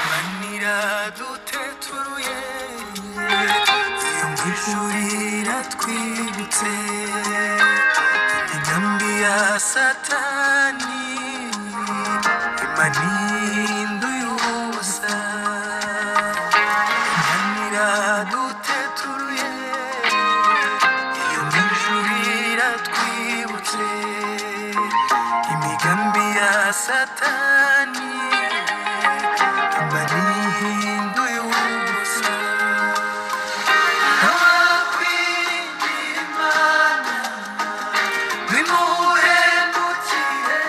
imanira duteturuye iyumvishurira twibutse imigambi ya satani imaninduye ubusa imanira duteturuye iyumvishurira twibutse imigambi ya satani imaninduye ubusa ntawakwiringira Imana bimuhendukire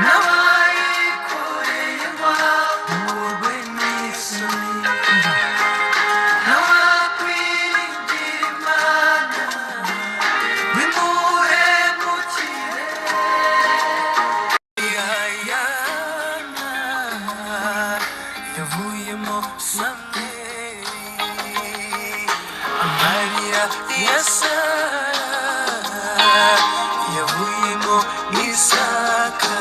n'abayikoreye bahurwe n'isoni ntawakwiringira Imana bimuhendukire yavuyemo Samweli amarira ya Sara yavuyemo Isaka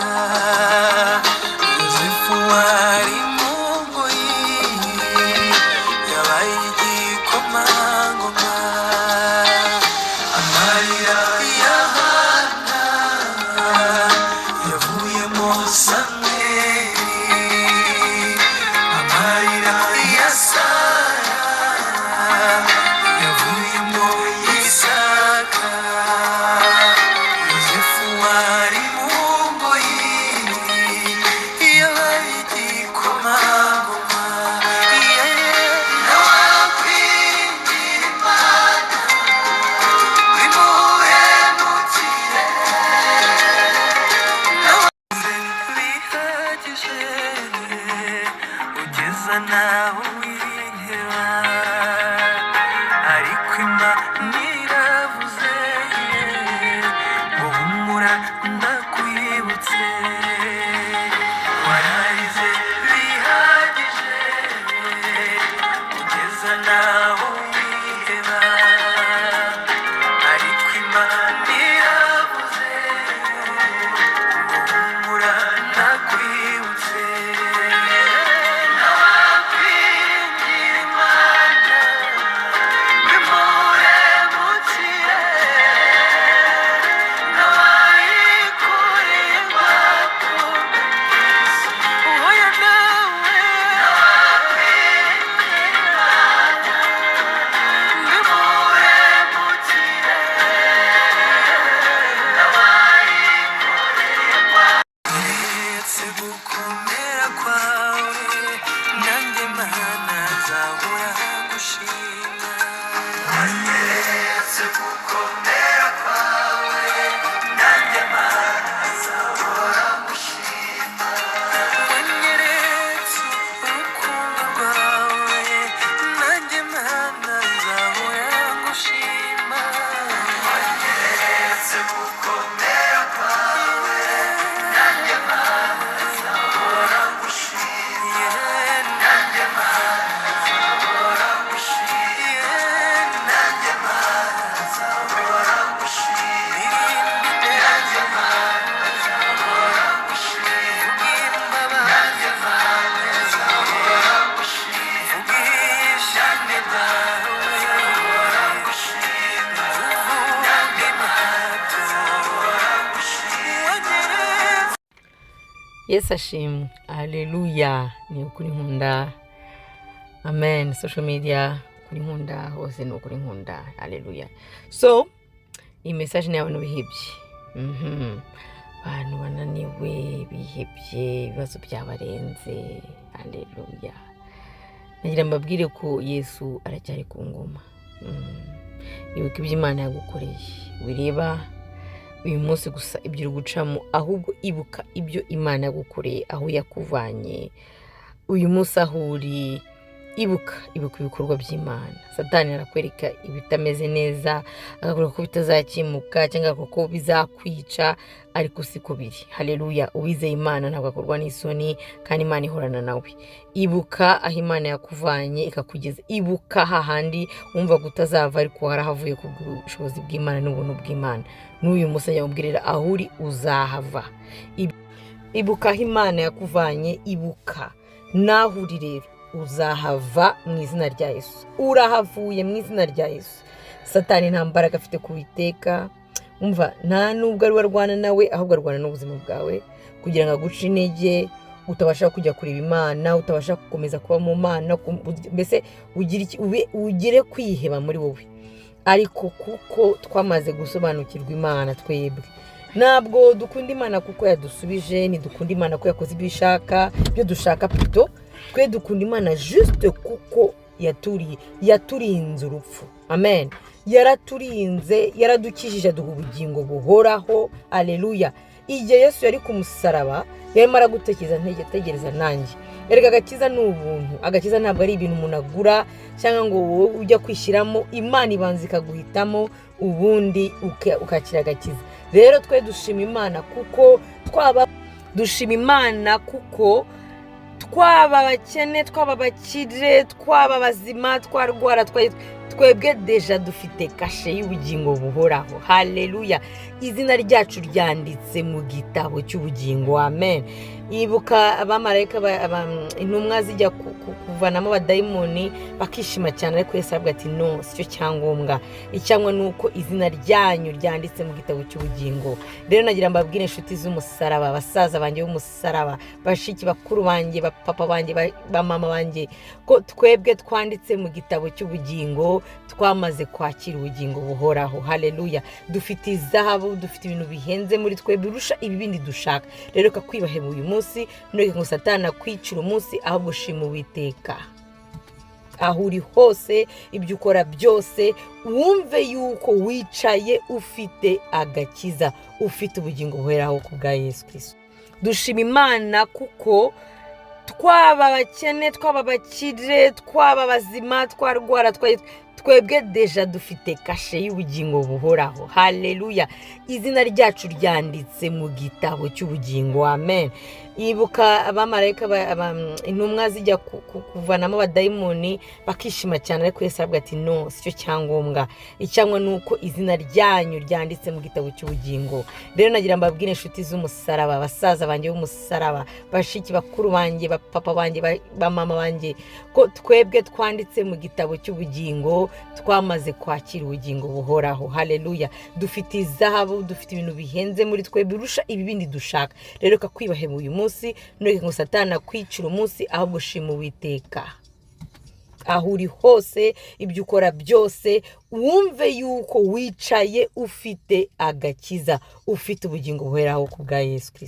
Yozefu wari mu ngoyi yabaye igikomangoma amarira ya Hana yavuyemo Samweli amarira ya Sara yavuyemo Isaka Yozefu wari mu ngoyi yabaye igikomangoma ntawakwiringira Imana bimuhendukire bihagije ugeza nawe wiheba ariko Imana iravuze ngo humura ndakwibutse wararize bihagije ugeza nawe wiheba ariko Imana iravuze ngo humura ndakwibutse ntawakwiringira Imana bimuhemukire n'abayikoreye bahurwe n'isoni oya nawe ntawakwiringira Imana bimuhemukire n'abayikoreye uretse gukomera kwawe nanjye Mana nzahora ngushima wanyeretse gukomera kwawe nanjye Mana nzahora ngushima wanyeretse urukundo rwawe nanjye Mana nzahora ngushima wanyeretse gukomera kwawe nanjye Mana nzahora ngushima nanjye Mana nzahora ngushima nanjye Mana nzahora ngushima nanjye Mana nzahora ngushima nanjye Mana nzahora ngushima ubwishame bwawe nzahora ngushima nanjye Mana nzahora ngushima wanyeretse Yesu ashimwe. Haleluya. Ni ukuri nkunda. Amen. Social media kuri nkunda hose ni ukuri nkunda. Haleluya. So, iyi message ni abantu bihebye. Abantu bananiwe bihebye ibibazo byabarenze. Haleluya. Nagira mbabwire ko Yesu aracyari ku ngoma. Ibuka ibyo Imana yagukoreye. Wireba uyu munsi gusa ibyo uri gucamo, ahubwo ibuka ibyo Imana yagukoreye, aho yakuvanye uyu munsi aho uri. Ibuka ibikorwa by'Imana. Satani arakwereka ibitameze neza, akakwereka ko bitazakimuka cyangwa ko bizakwica, ariko siko biri. Haleluya. Uwizeye Imana ntabwo akorwa n'isoni, kandi Imana ihorana nawe. Ibuka aho Imana yakuvanye ikakugeza. Ibuka hahandi wumva kutazava ariko harahavuye ku bw'ubushobozi bw'Imana n'ubuntu bw'Imana. N'uyu munsi nyamubwirira aho uri uzahava. ibuka aho Imana yakuvanye, ibuka naho uri rero uzahava mu izina rya Yesu. Urahavuye mu izina rya Yesu. Satani nta mbaraga afite ku Uwiteka. Umva, nta nubwo ari we arwana nawe, ahubwo arwana n'ubuzima bwawe kugira ngo aguce intege, utabasha kujya kureba Imana, utabasha gukomeza kuba mu Mana, mbese ugire kwiheba muri wowe. Ariko kuko twamaze gusobanukirwa Imana, twebwe ntabwo dukunda Imana kuko yadusubije, ntidukunda Imana ko yakoze ibyo ishaka, ibyo dushaka pito. Twe dukunda Imana juste kuko yaturinze urupfu. Amen. Yaraturinze, yaradukijije, aduha ubugingo buhoraho. Aleluya. Igihe Yesu yari ku musaraba, yarimo aragutekereza, ntegereza nanjye. Erega agakiza ni ubuntu. Agakiza ntabwo ari ibintu umuntu agura cyangwa ngo wowe ujya kwishyiramo. Imana ibanza ikaguhitamo, ubundi ukakira agakiza. Rero twe dushima Imana kuko twaba abakene, twaba abakire, twaba abazima, twarwara, twebwe deja dufite kashe y'ubugingo buhoraho. Haleluya. Izina ryacu ryanditse mu gitabo cy'ubugingo. Amen. Ibuka abamarayika, intumwa zijya kuvanamo abadayimoni bakishima cyane, ariko Yesu aravuga ati no, sicyo cyangombwa. Icyangwa nuko izina ryanyu ryanditse mu gitabo cy'ubugingo. Rero nagira mbabwire inshuti z'umusaraba, basaza banjye b'umusaraba, bashiki bakuru banjye, papa banjye, ba mama banjye, ko twebwe twanditse mu gitabo cy'ubugingo, twamaze kwakira ubugingo buhoraho. Haleluya. Dufite izahabu, dufite ibintu bihenze muri twe birusha ibindi dushaka. Rero kakwibaheba uyu munsi, ntureke ngo Satani akwicira umunsi, ahubwo shima Uwiteka. Aho uri hose, ibyo ukora byose, wumve yuko wicaye ufite agakiza, ufite ubugingo buhoraho ku bwa Yesu Kristo. Dushima Imana kuko twaba abakene, twaba abakire, twaba abazima, twarwara, twebwe deja dufite kashe y'ubugingo buhoraho. Haleluya. Izina ryacu ryanditse mu gitabo cy'ubugingo. Amen. Ibuka abamarayika, intumwa zijya kuvanamo abadayimoni bakishima cyane, ariko Yesu aravuga ati no, sicyo cyangombwa. Icyangwa nuko izina ryanyu ryanditse mu gitabo cy'ubugingo. Rero nagira mbabwire inshuti z'umusaraba, basaza banjye b'umusaraba, bashiki bakuru banjye, papa banjye, ba mama banjye, ko twebwe twanditse mu gitabo cy'ubugingo, twamaze kwakira ubugingo buhoraho. Haleluya. Dufite izahabu, dufite ibintu bihenze muri twe birusha ibindi dushaka. Rero kakwibaheba uyu munsi, ntureke ngo Satani akwicira umunsi, ahubwo shima Uwiteka. Aho uri hose, ibyo ukora byose, wumve yuko wicaye ufite agakiza, ufite ubugingo buhoraho ku bwa Yesu Kristo.